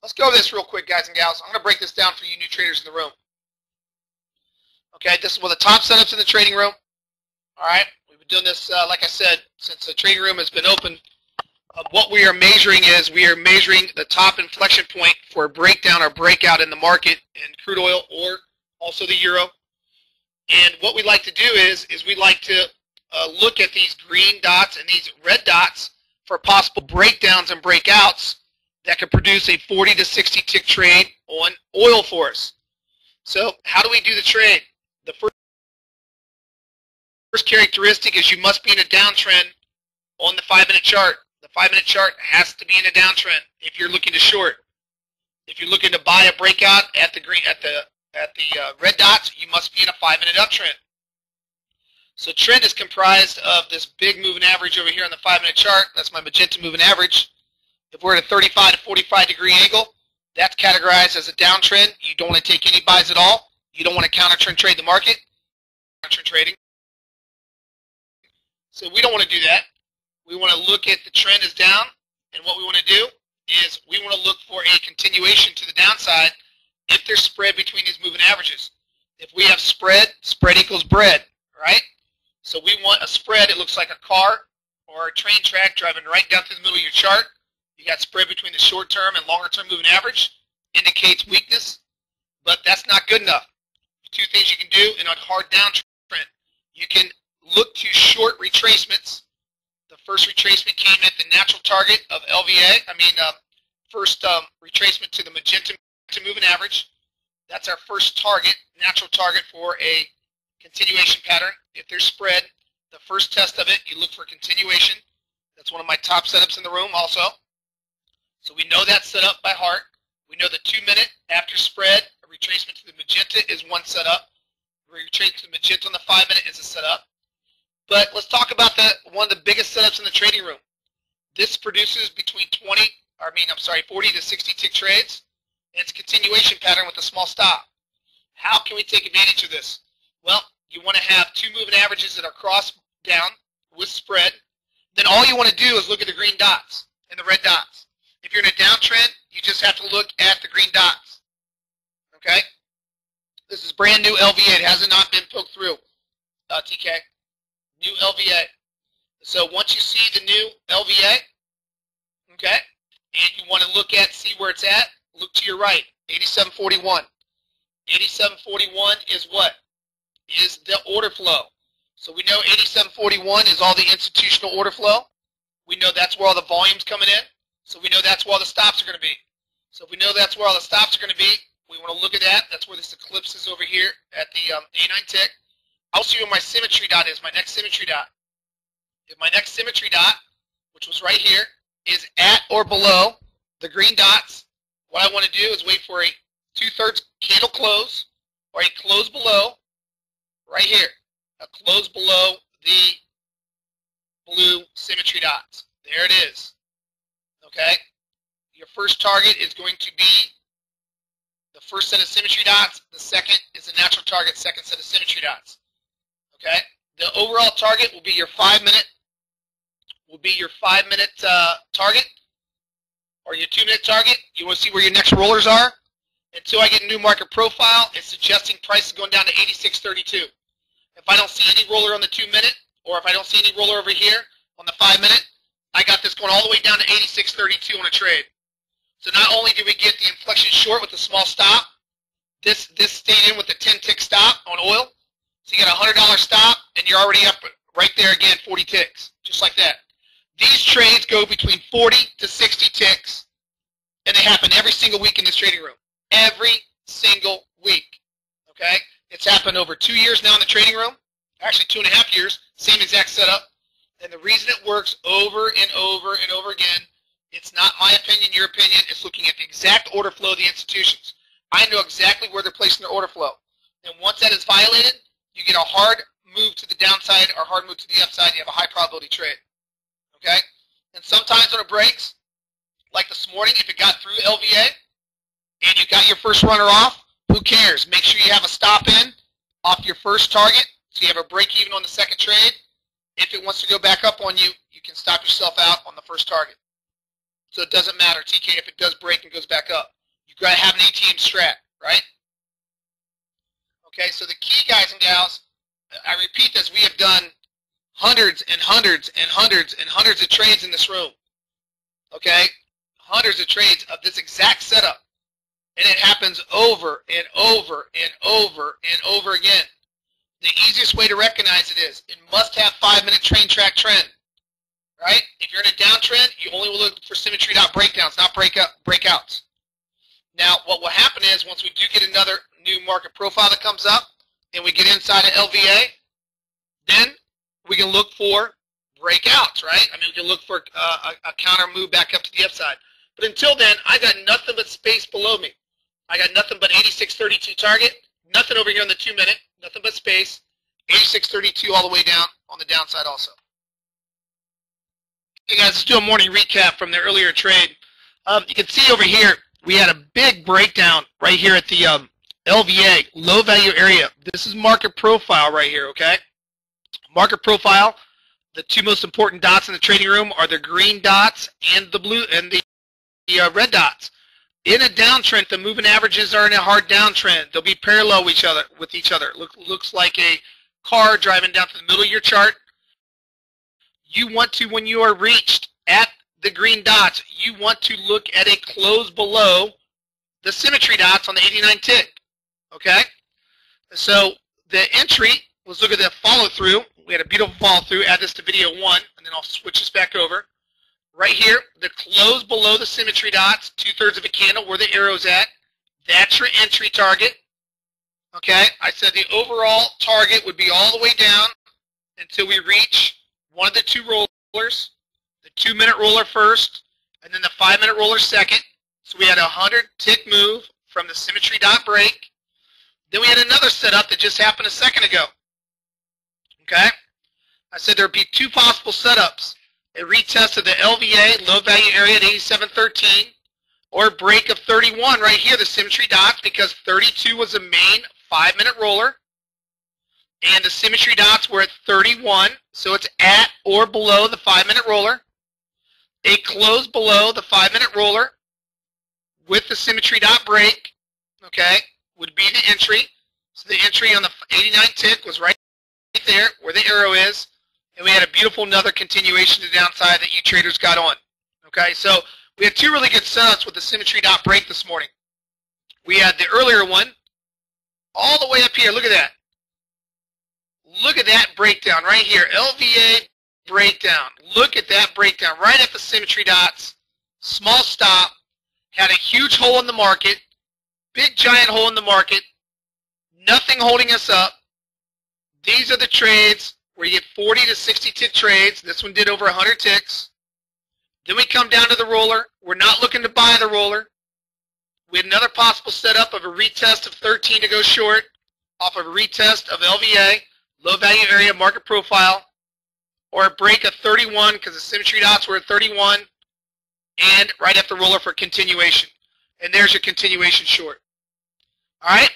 Let's go over this real quick, guys and gals. I'm going to break this down for you new traders in the room. Okay, this is one of the top setups in the trading room. All right, we've been doing this, like I said, since the trading room has been open. What we are measuring is we are measuring the top inflection point for a breakdown or breakout in the market in crude oil or also the euro. And what we like to do is we like to look at these green dots and these red dots for possible breakdowns and breakouts that could produce a 40 to 60 tick trade on oil for us. So how do we do the trade? The first characteristic is you must be in a downtrend on the 5-minute chart. The 5-minute chart has to be in a downtrend if you're looking to short. If you're looking to buy a breakout at the red dots, you must be in a 5-minute uptrend. So trend is comprised of this big moving average over here on the 5-minute chart. That's my magenta moving average. If we're at a 35 to 45 degree angle, that's categorized as a downtrend. You don't want to take any buys at all. You don't want to counter trend trade the market. Counter trend trading. So we don't want to do that. We want to look at the trend is down, and what we want to do is we want to look for a continuation to the downside if there's spread between these moving averages. If we have spread, spread equals bread, right? So we want a spread. It looks like a car or a train track driving right down through the middle of your chart. You got spread between the short-term and longer-term moving average. Indicates weakness, but that's not good enough. Two things you can do in a hard downtrend. You can look to short retracements. The first retracement came at the natural target of LVA. First retracement to the magenta moving average. That's our first target, natural target for a continuation pattern. If there's spread, the first test of it, you look for continuation. That's one of my top setups in the room also. So we know that's set up by heart. We know the 2-minute after spread, a retracement to the magenta is one setup. A retracement to the magenta on the 5-minute is a setup. But let's talk about one of the biggest setups in the trading room. This produces between 40 to 60 tick trades. And it's a continuation pattern with a small stop. How can we take advantage of this? Well, you want to have two moving averages that are crossed down with spread. Then all you want to do is look at the green dots and the red dots. If you're in a downtrend, you just have to look at the green dots. Okay? This is brand new LVA. It has not been poked through, TK. New LVA. So once you see the new LVA, okay, and you want to see where it's at, look to your right, 87.41. 87.41 is what? Is the order flow. So we know 87.41 is all the institutional order flow. We know that's where all the volume's coming in. So we know that's where all the stops are going to be. So if we know that's where all the stops are going to be, we want to look at that. That's where this eclipse is over here at the A9 tick. I'll see where my symmetry dot is, my next symmetry dot. If my next symmetry dot, which was right here, is at or below the green dots, what I want to do is wait for a 2/3 candle close or a close below right here. A close below the blue symmetry dots. There it is. Okay? Your first target is going to be the first set of symmetry dots. The second is the natural target, second set of symmetry dots. Okay? The overall target will be your 5-minute target or your 2-minute target. You want to see where your next rollers are. Until I get a new market profile, it's suggesting price is going down to 86.32. If I don't see any roller on the 2-minute, or if I don't see any roller over here on the 5-minute, I got this going all the way down to 86.32 on a trade. So not only do we get the inflection short with the small stop, this stayed in with the 10-tick stop on oil. So you got a $100 stop, and you're already up right there again, 40 ticks, just like that. These trades go between 40 to 60 ticks, and they happen every single week in this trading room. Every single week. Okay? It's happened over 2 years now in the trading room. Actually, 2.5 years. Same exact setup. And the reason it works over and over and over again, it's not my opinion, your opinion. It's looking at the exact order flow of the institutions. I know exactly where they're placing their order flow. And once that is violated, you get a hard move to the downside or hard move to the upside. You have a high probability trade. Okay? And sometimes when it breaks, like this morning, if it got through LVA and you got your first runner off, who cares? Make sure you have a stop in off your first target so you have a break even on the second trade. If it wants to go back up on you, you can stop yourself out on the first target. So it doesn't matter, TK, if it does break and goes back up. You've got to have an ATM strat, right? Okay, so the key, guys and gals, I repeat this, we have done hundreds and hundreds and hundreds and hundreds of trades in this room. Okay? Hundreds of trades of this exact setup. And it happens over and over and over and over again. The easiest way to recognize it is it must have 5-minute train track trend. Right? If you're in a downtrend, you only will look for symmetry dot breakdowns, not breakouts. Now, what will happen is once we do get another new market profile that comes up and we get inside of LVA, then we can look for breakouts, right? I mean, we can look for a counter move back up to the upside. But until then, I got nothing but space below me. I got nothing but 86.32 target, nothing over here on the 2-minute, nothing but space, 86.32 all the way down on the downside also. Hey guys, let's do a morning recap from the earlier trade. You can see over here, we had a big breakdown right here at the LVA, low value area. This is market profile right here, okay? Market profile, the two most important dots in the trading room are the green dots and the blue and the red dots. In a downtrend, the moving averages are in a hard downtrend. They'll be parallel with each other. Looks like a car driving down to the middle of your chart. You want to, when you are reached at the green dots, you want to look at a close below the symmetry dots on the 89 tick. Okay? So the entry, let's look at the follow through. We had a beautiful follow through. Add this to video 1, and then I'll switch this back over. Right here, the close below the symmetry dots, 2/3 of a candle, where the arrow's at. That's your entry target. Okay? I said the overall target would be all the way down until we reach one of the two rollers, the 2-minute roller first, and then the 5-minute roller second. So we had a 100-tick move from the symmetry dot break. Then we had another setup that just happened a second ago. Okay? I said there would be two possible setups. A retest of the LVA, low value area at 87.13, or a break of 31 right here, the symmetry dots, because 32 was the main 5-minute roller. And the symmetry dots were at 31, so it's at or below the 5-minute roller. A close below the 5-minute roller with the symmetry dot break, okay, would be the entry. So the entry on the 89 tick was right there where the arrow is. And we had a beautiful another continuation to the downside that you traders got on. Okay, so we had two really good setups with the symmetry dot break this morning. We had the earlier one all the way up here. Look at that. Look at that breakdown right here. LVA breakdown. Look at that breakdown right at the symmetry dots. Small stop. Had a huge hole in the market. Big giant hole in the market. Nothing holding us up. These are the trades where you get 40 to 60 tick trades. This one did over 100 ticks. Then we come down to the roller. We're not looking to buy the roller. We had another possible setup of a retest of 13 to go short off of a retest of LVA, low value area market profile, or a break of 31 because the symmetry dots were at 31, and right after roller for continuation. And there's your continuation short. All right?